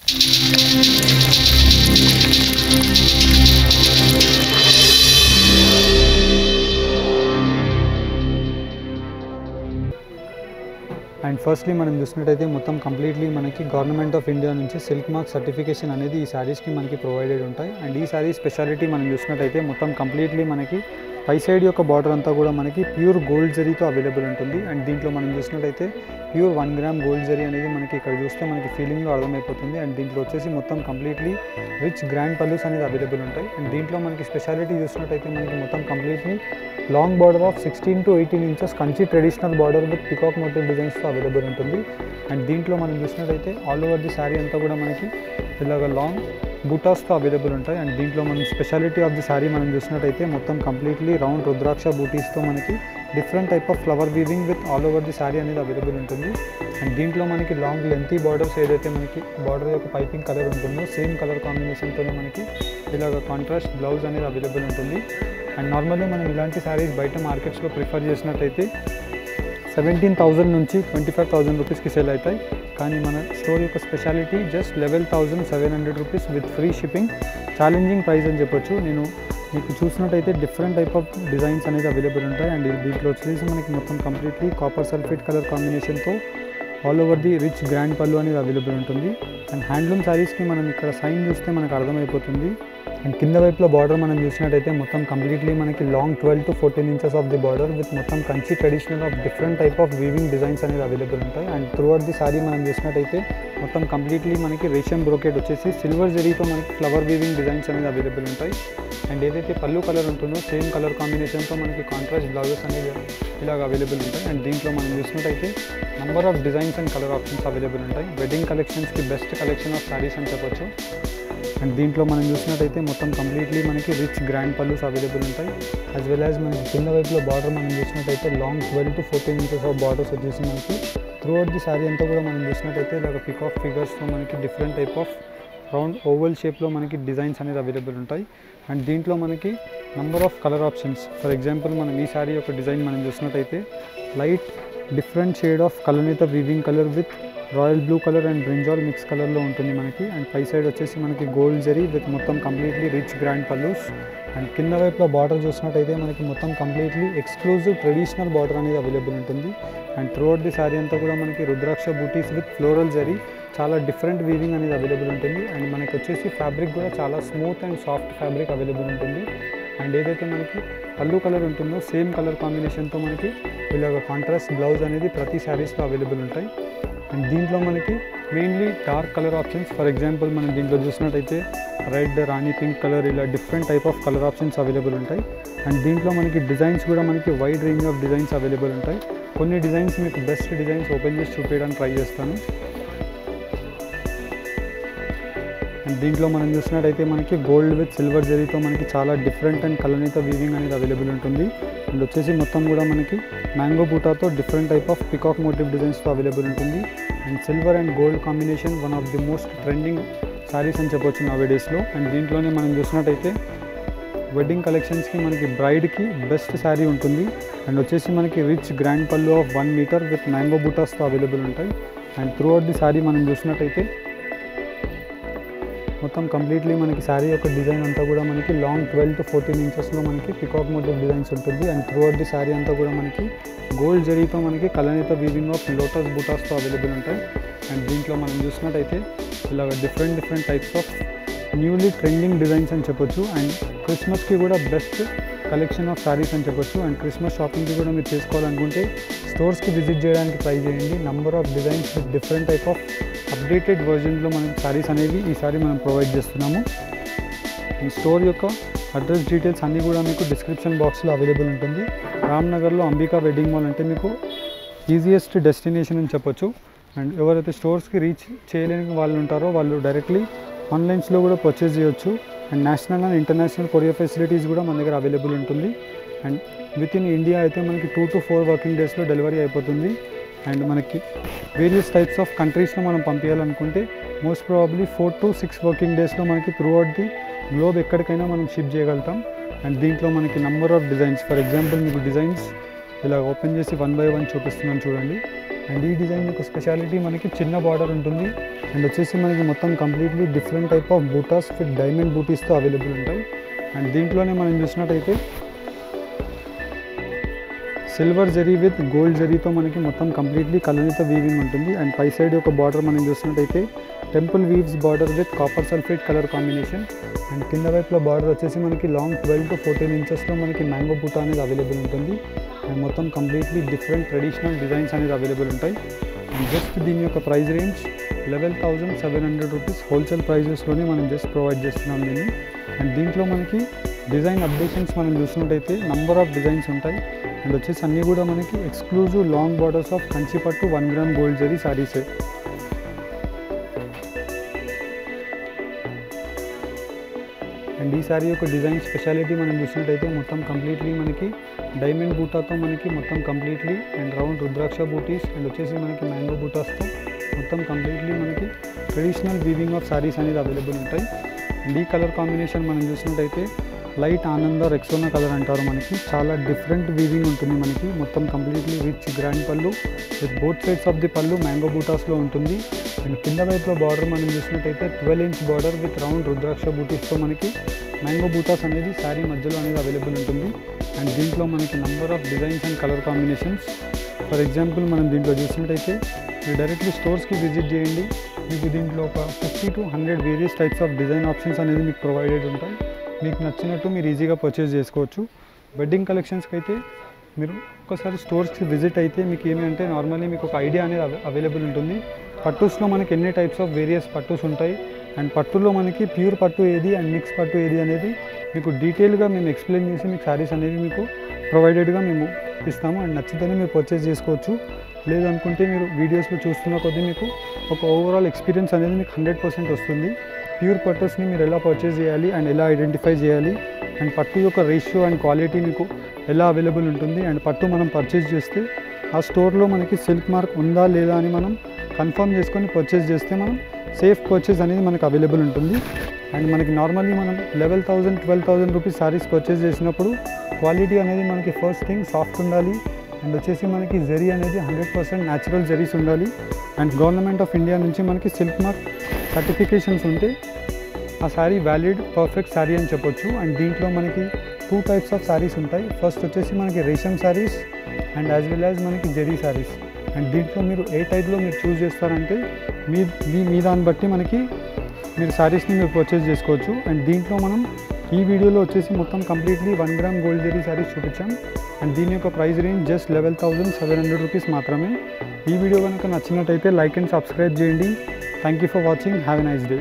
And firstly మనం చూసినట్టయితే మొత్తం కంప్లీట్లీ మనకి గవర్నమెంట్ ఆఫ్ ఇండియా నుంచి సిల్క్ మార్క్ సర్టిఫికేషన్ అనేది ఈ శారీస్కి మనకి ప్రొవైడెడ్ ఉంటాయి. అండ్ ఈ శారీ స్పెషాలిటీ మనం చూసినట్టయితే మొత్తం కంప్లీట్లీ మనకి పై సైడ్ యొక్క బార్డర్ అంతా కూడా మనకి ప్యూర్ గోల్డ్ జరీతో అవైలబుల్ ఉంటుంది. అండ్ దీంట్లో మనం చూసినట్టయితే ప్యూర్ 1 గ్రామ్ గోల్డ్ జరీ అనేది మనకి ఇక్కడ చూస్తే మనకి ఫీలింగ్లో అర్థమైపోతుంది. అండ్ దీంట్లో వచ్చేసి మొత్తం కంప్లీట్లీ రిచ్ గ్రాండ్ పల్లూస్ అనేది అవైలబుల్ ఉంటాయి. అండ్ దీంట్లో మనకి స్పెషాలిటీ చూసినట్టయితే మనకి మొత్తం completely long border of 16 to 18 inches Kanchi traditional border with peacock motif డిజైన్స్తో అవైలబుల్ ఉంటుంది. అండ్ దీంట్లో మనం చూసినట్టయితే ఆల్ ఓవర్ ది శారీ అంతా కూడా మనకి ఇలాగ లాంగ్ బూటాస్తో అవైలబుల్ ఉంటాయి. అండ్ దీంట్లో మనం స్పెషాలిటీ ఆఫ్ ది శారీ మనం చూసినట్టయితే మొత్తం కంప్లీట్లీ రౌండ్ రుద్రాక్ష బూటీస్తో మనకి different type of flower weaving with all over the sari అనేది అవైలబుల్ ఉంటుంది. అండ్ దీంట్లో మనకి లాంగ్ లెంతీ బార్డర్స్ ఏదైతే మనకి బార్డర్ యొక్క పైపింగ్ కలర్ ఉంటుందో సేమ్ కలర్ కాంబినేషన్తోనే మనకి ఇలాగ కాంట్రాస్ట్ బ్లౌజ్ అనేది అవైలబుల్ ఉంటుంది. అండ్ నార్మల్లీ మనం ఇలాంటి శారీస్ బయట మార్కెట్స్లో ప్రిఫర్ చేసినట్టయితే 17,000 నుంచి 25,000 రూపీస్కి సేల్ అవుతాయి. కానీ మన స్టోర్ యొక్క speciality just 11,700 rupees with free shipping. Challenging price అని చెప్పొచ్చు. నేను మీకు చూసినట్టయితే డిఫరెంట్ టైప్ ఆఫ్ డిజైన్స్ అనేది అవైలబుల్ ఉంటాయి. అండ్ దీంట్లో వచ్చేసి మనకి మొత్తం కంప్లీట్లీ కాపర్ సల్ఫేట్ కలర్ కాంబినేషన్తో all over the rich grand పళ్ళు అనేది అవైలబుల్ ఉంటుంది. అండ్ హ్యాండ్లూమ్ శారీస్కి మనం ఇక్కడ సైన్ చూస్తే మనకు అర్థమైపోతుంది. అండ్ కింద వైపులో బార్డర్ మనం చూసినట్టయితే మొత్తం కంప్లీట్లీ మనకి long 12 to 14 inches of the border with మొత్తం Kanchi traditional of different type of weaving designs అనేది అవైలబుల్ ఉంటాయి. అండ్ త్రూఅవుట్ ది శారీ మనం చూసినట్టయితే మొత్తం కంప్లీట్లీ మనకి రేషం బ్రోకెట్ వచ్చేసి సిల్వర్ జరీతో మనకి ఫ్లవర్ వీవింగ్ డిజైన్స్ అనేది అవైలబుల్ ఉంటాయి. అండ్ ఏదైతే పళ్ళు కలర్ ఉంటుందో సేమ్ కలర్ కాంబినేషన్తో మనకి కాంట్రాస్ట్ బ్లౌజెస్ అనేది ఇలాగ అవైలబుల్ ఉంటాయి. అండ్ దీంట్లో మనం చూసినట్టయితే number of designs and colour options available ఉంటాయి. వెడ్డింగ్ కలెక్షన్స్కి బెస్ట్ కలెక్షన్ ఆఫ్ శారీస్ అని చెప్పొచ్చు. అండ్ దీంట్లో మనం చూసినట్టయితే మొత్తం కంప్లీట్లీ మనకి రిచ్ గ్రాండ్ పల్లూస్ అవైలబుల్ ఉంటాయి. యాజ్ వెల్ యాజ్ మనకి కింద వైపులో బార్డర్ మనం చూసినట్టయితే long 12 to 14 inches of borders వచ్చేసి మనకి త్రూఅవుట్ ది శారీ అంతా కూడా మనం చూసినట్టయితే ఇలాగ పికాక్ ఫిగర్స్తో మనకి different type of round oval షేప్లో మనకి డిజైన్స్ అనేది అవైలబుల్ ఉంటాయి. అండ్ దీంట్లో మనకి number of colour options. For example మనం ఈ శారీ యొక్క డిజైన్ మనం చూసినట్టయితే లైట్ డిఫరెంట్ షేడ్ ఆఫ్ కలనేత weaving colour with royal blue colour and brinjal mix కలర్లో ఉంటుంది మనకి. అండ్ పై సైడ్ వచ్చేసి మనకి గోల్డ్ జరీ విత్ మొత్తం completely rich grand pallus. And కింద వైపులో బార్డర్ చూసినట్టయితే మనకి మొత్తం కంప్లీట్లీ ఎక్స్క్లూజివ్ ట్రెడిషనల్ బార్డర్ అనేది అవైలబుల్ ఉంటుంది. అండ్ త్రూఅవుట్ ది శారీ అంతా కూడా మనకి రుద్రాక్ష బూటీస్ విత్ ఫ్లోరల్ జరీ చాలా డిఫరెంట్ వీవింగ్ అనేది అవైలబుల్ ఉంటుంది. అండ్ మనకి వచ్చేసి ఫ్యాబ్రిక్ కూడా చాలా smooth and soft fabric available ఉంటుంది. అండ్ ఏదైతే మనకి పళ్ళు కలర్ ఉంటుందో సేమ్ కలర్ కాంబినేషన్తో మనకి ఇలాగ కాంట్రాస్ట్ బ్లౌజ్ అనేది ప్రతి శారీస్లో అవైలబుల్ ఉంటాయి. అండ్ దీంట్లో మనకి mainly dark colour options. For example మనం దీంట్లో చూసినట్టయితే రెడ్, రాణి పింక్ కలర్ ఇలా different type of colour options available ఉంటాయి. అండ్ దీంట్లో మనకి డిజైన్స్ కూడా మనకి wide range of designs available ఉంటాయి. కొన్ని డిజైన్స్ మీకు బెస్ట్ డిజైన్స్ ఓపెన్ చేసి చూపించడానికి ట్రై చేస్తాను. అండ్ దీంట్లో మనం చూసినట్టయితే మనకి గోల్డ్ విత్ సిల్వర్ జరీతో మనకి చాలా డిఫరెంట్ అండ్ కలనేత వీవింగ్ అనేది అవైలబుల్ ఉంటుంది. అండ్ వచ్చేసి మొత్తం కూడా మనకి మ్యాంగో బూటాతో different type of peacock motif డిజైన్స్తో అవైలబుల్ ఉంటుంది. And silver and gold combination one of the most trending saris అని చెప్పొచ్చు నౌ డేస్లో. అండ్ దీంట్లోనే మనం చూసినట్టయితే వెడ్డింగ్ కలెక్షన్స్కి మనకి బ్రైడ్కి బెస్ట్ శారీ ఉంటుంది. అండ్ వచ్చేసి మనకి rich grand pallu of 1 metre with mango బూటాస్తో అవైలబుల్ ఉంటాయి. అండ్ త్రూఅవుట్ ది శారీ మనం చూసినట్టయితే మొత్తం కంప్లీట్లీ మనకి శారీ యొక్క డిజైన్ అంతా కూడా మనకి లాంగ్ 12 to 14 ఇంచెస్లో మనకి పికాక్ మోటివ్ డిజైన్స్ ఉంటుంది. అండ్ త్రూఅవుట్ ది శారీ అంతా కూడా మనకి గోల్డ్ జరీతో మనకి కలనేత వీవింగ్ ఆఫ్ లోటస్ బూటాస్తో అవైలబుల్ ఉంటాయి. అండ్ దీంట్లో మనం చూసినట్టయితే ఇలాగ different types of newly trending designs అని చెప్పొచ్చు. అండ్ క్రిస్మస్కి కూడా బెస్ట్ కలెక్షన్ ఆఫ్ శారీస్ అని చెప్పొచ్చు. అండ్ క్రిస్మస్ షాపింగ్కి కూడా మీరు చేసుకోవాలనుకుంటే స్టోర్స్కి విజిట్ చేయడానికి ట్రై చేయండి. Number of designs with different type of updated వర్జన్లో మనం శారీస్ అనేవి ఈసారి మనం ప్రొవైడ్ చేస్తున్నాము. ఈ స్టోర్ యొక్క అడ్రస్ డీటెయిల్స్ అన్నీ కూడా మీకు డిస్క్రిప్షన్ బాక్స్లో అవైలబుల్ ఉంటుంది. రామ్నగర్లో అంబికా వెడ్డింగ్ మాల్ అంటే మీకు ఈజియెస్ట్ డెస్టినేషన్ అని చెప్పొచ్చు. అండ్ ఎవరైతే స్టోర్స్కి రీచ్ చేయలేని వాళ్ళు ఉంటారో వాళ్ళు డైరెక్ట్లీ ఆన్లైన్స్లో కూడా పర్చేస్ చేయొచ్చు. And national and international courier facilities కూడా మన దగ్గర అవైలబుల్ ఉంటుంది. అండ్ విత్ ఇన్ ఇండియా అయితే మనకి 2 to 4 వర్కింగ్ డేస్లో డెలివరీ అయిపోతుంది. అండ్ మనకి వేరియస్ టైప్స్ ఆఫ్ కంట్రీస్లో మనం పంపించాలనుకుంటే మోస్ట్ ప్రాబబ్లీ 4 to 6 వర్కింగ్ డేస్లో మనకి త్రూఅవుట్ ది గ్లోబ్ ఎక్కడికైనా మనం షిప్ చేయగలుగుతాం. అండ్ దీంట్లో మనకి number of designs. For example మీకు డిజైన్స్ ఇలా ఓపెన్ చేసి 1 by 1 చూపిస్తున్నాను చూడండి. అండ్ ఈ డిజైన్ యొక్క స్పెషాలిటీ మనకి చిన్న బార్డర్ ఉంటుంది అండ్ వచ్చేసి మనకి మొత్తం completely different type of butas with diamond బూటీస్తో అవైలబుల్ ఉంటాయి. అండ్ దీంట్లోనే మనం చూసినట్టయితే సిల్వర్ జరీ విత్ గోల్డ్ జరీతో మనకి మొత్తం కంప్లీట్లీ కలనిత వీవింగ్ ఉంటుంది. అండ్ పై సైడ్ యొక్క బార్డర్ మనం చూసినట్టయితే temple weaves border with copper sulphate colour combination. And కింద వైపులో బార్డర్ వచ్చేసి మనకి లాంగ్ 12 to 14 ఇంచెస్లో మనకి మ్యాంగో బూటా అనేది అవైలబుల్ ఉంటుంది. అండ్ మొత్తం కంప్లీట్లీ డిఫరెంట్ ట్రెడిషనల్ డిజైన్స్ అనేది అవైలబుల్ ఉంటాయి. అండ్ జస్ట్ దీని యొక్క ప్రైస్ రేంజ్ 11,700 రూపీస్ హోల్సేల్ ప్రైజెస్లోనే మనం జస్ట్ ప్రొవైడ్ చేస్తున్నాం దీన్ని. అండ్ దీంట్లో మనకి డిజైన్ అప్డేషన్స్ మనం చూసినట్టయితే నంబర్ ఆఫ్ డిజైన్స్ ఉంటాయి. అండ్ వచ్చేసి అన్నీ కూడా మనకి exclusive long borders of Kanchipattu 1 gram gold zari సారీసే. అండ్ ఈ సారీ యొక్క డిజైన్ స్పెషాలిటీ మనం చూసినట్టయితే మొత్తం కంప్లీట్లీ మనకి డైమండ్ బూటాతో మనకి మొత్తం completely and round rudraksha butis and వచ్చేసి మనకి మ్యాంగో బూటాస్తో మొత్తం కంప్లీట్లీ మనకి ట్రెడిషనల్ వీవింగ్ ఆఫ్ సారీస్ అనేది అవైలబుల్ ఉంటాయి. అండ్ ఈ కలర్ కాంబినేషన్ మనం చూసినట్టయితే లైట్ ఆనంద రెక్సోనా కలర్ అంటారు. మనకి చాలా డిఫరెంట్ వీవింగ్ ఉంటుంది. మనకి మొత్తం కంప్లీట్లీ రిచ్ గ్రాండ్ పళ్ళు with both sides of the పళ్ళు మ్యాంగో బూటాస్లో ఉంటుంది. అండ్ కింద వైపులో బార్డర్ మనం చూసినట్టయితే 12 ఇంచ్ బార్డర్ విత్ రౌండ్ రుద్రాక్ష బూటీస్తో మనకి మ్యాంగో బూటాస్ అనేది శారీ మధ్యలో అనేది అవైలబుల్ ఉంటుంది. అండ్ దీంట్లో మనకి number of designs and colour combinations. For example మనం దీంట్లో చూసినట్టయితే మీరు డైరెక్ట్లీ స్టోర్స్కి విజిట్ చేయండి. మీకు దీంట్లో ఒక 50 to 100 various types of design options అనేది మీకు ప్రొవైడెడ్ ఉంటాయి. మీకు నచ్చినట్టు మీరు ఈజీగా పర్చేస్ చేసుకోవచ్చు. వెడ్డింగ్ కలెక్షన్స్కి అయితే మీరు ఒకసారి స్టోర్స్కి విజిట్ అయితే మీకు ఏమంటే నార్మల్లీ మీకు ఒక ఐడియా అనేది అవైలబుల్ ఉంటుంది. పట్టుస్లో మనకి ఎన్ని టైప్స్ ఆఫ్ వేరియస్ పట్టుస్ ఉంటాయి అండ్ పట్టులో మనకి ప్యూర్ పట్టు ఏది అండ్ మిక్స్ పట్టు ఏది అనేది మీకు డీటెయిల్గా మేము ఎక్స్ప్లెయిన్ చేసి మీకు శారీస్ అనేవి మీకు ప్రొవైడెడ్గా మేము ఇస్తాము. అండ్ నచ్చితేనే మీరు పర్చేస్ చేసుకోవచ్చు. లేదనుకుంటే మీరు వీడియోస్లో చూస్తున్న కొద్దీ మీకు ఒక ఓవరాల్ ఎక్స్పీరియన్స్ అనేది మీకు 100% వస్తుంది. ప్యూర్ పట్టుస్ని మీరు ఎలా పర్చేస్ చేయాలి అండ్ ఎలా ఐడెంటిఫై చేయాలి అండ్ పట్టు యొక్క రేషియో అండ్ క్వాలిటీ మీకు ఎలా అవైలబుల్ ఉంటుంది అండ్ పట్టు మనం పర్చేస్ చేస్తే ఆ స్టోర్లో మనకి సిల్క్ మార్క్ ఉందా లేదా అని మనం కన్ఫర్మ్ చేసుకొని పర్చేస్ చేస్తే మనం సేఫ్ పర్చేస్ అనేది మనకు అవైలబుల్ ఉంటుంది. అండ్ మనకి నార్మల్లీ మనం 11,000 to 12,000 రూపీస్ సారీస్ పర్చేస్ చేసినప్పుడు క్వాలిటీ అనేది మనకి ఫస్ట్ థింగ్ సాఫ్ట్ ఉండాలి అండ్ వచ్చేసి మనకి జరీ అనేది 100% న్యాచురల్ జరీస్ ఉండాలి. అండ్ గవర్నమెంట్ ఆఫ్ ఇండియా నుంచి మనకి సిల్క్ మార్క్ సర్టిఫికేషన్స్ ఉంటే ఆ శారీ వ్యాలిడ్ పర్ఫెక్ట్ శారీ అని చెప్పొచ్చు. అండ్ దీంట్లో మనకి 2 టైప్స్ ఆఫ్ శారీస్ ఉంటాయి. ఫస్ట్ వచ్చేసి మనకి resham saris and as well as మనకి జరీ శారీస్. అండ్ దీంట్లో మీరు ఏ టైప్లో మీరు చూస్ చేస్తారంటే మీ దాన్ని బట్టి మనకి మీరు శారీస్ని మీరు పర్చేస్ చేసుకోవచ్చు. అండ్ దీంట్లో మనం ఈ వీడియోలో వచ్చేసి మొత్తం completely 1 gram gold zari saris చూపించాం. అండ్ దీని యొక్క ప్రైస్ రేంజ్ జస్ట్ 11,700 రూపీస్ మాత్రమే. ఈ వీడియో కనుక నచ్చినట్టయితే లైక్ అండ్ సబ్స్క్రైబ్ చేయండి. Thank you for watching. Have a nice day.